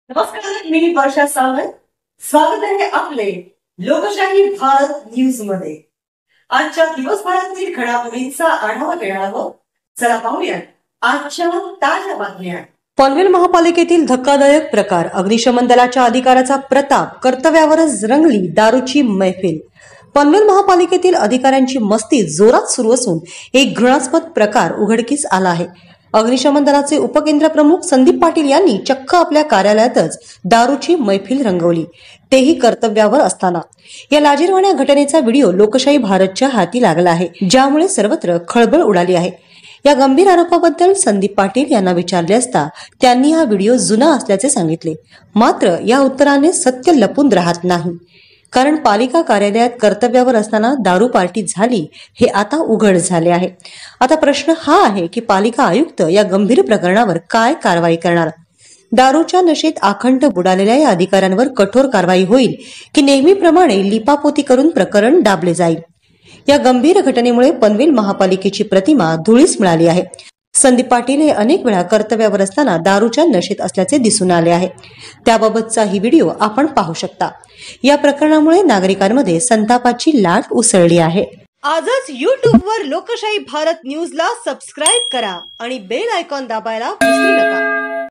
नमस्कार, मी वर्षा सावंत. स्वागत आहे आपले लोकशाही भारत न्यूज मध्ये. आजच्या दिवसभरातील घडामोडींचा आढावा घेणार आहोत. चला पाहूया आजच्या ताज्या बातम्या. पनवेल महापालिकेतील धक्कादायक प्रकार. अग्निशमन दलाच्या अधिकाऱ्याचा प्रताप, कर्तव्यावरच रंगली दारूची मैफिल. पनवेल महापालिकेतील अधिकाऱ्यांची मस्ती जोरात सुरू असून एक घृणास्पद प्रकार उघडकीस आला आहे. अग्निशमन दलाचे उपकेंद्र प्रमुख संदीप पाटील यांनी चक्क आपल्या कार्यालयातच दारूची मैफिल रंगवली, तेही कर्तव्यावर असताना. या लाजिरवाण्या घटनेचा व्हिडिओ लोकशाही भारतच्या हाती लागला आहे, ज्यामुळे सर्वत्र खळबळ उडाली आहे. या गंभीर आरोपाबद्दल संदीप पाटील यांना विचारले असता त्यांनी हा व्हिडिओ जुना असल्याचे सांगितले. मात्र या उत्तराने सत्य लपून राहत नाही, कारण पालिका कार्यालयात कर्तव्यावर असताना दारू पार्टी झाली हे आता उघड झाले आहे. आता प्रश्न हा आहे की पालिका आयुक्त या गंभीर प्रकरणावर काय कारवाई करणार. दारूच्या नशेत आखंड बुडालेल्या या अधिकाऱ्यांवर कठोर कारवाई होईल की नेहमीप्रमाणे लिपापोती करून प्रकरण दाबले जाईल. या गंभीर घटनेमुळे पनवेल महापालिकेची प्रतिमा धुळीस मिळाली आहे. संदीप पाटील हे अनेक वेळा कर्तव्यावर असताना दारूच्या नशेत असल्याचे दिसून आले आहे. त्याबाबतचा ही व्हिडिओ आपण पाहू शकता. या प्रकरणामुळे नागरिकांमध्ये संतापाची लाट उसळली आहे. आजच YouTube वर लोकशाही भारत न्यूजला सबस्क्राईब करा आणि बेल आयकॉन दाबायला विसरू नका.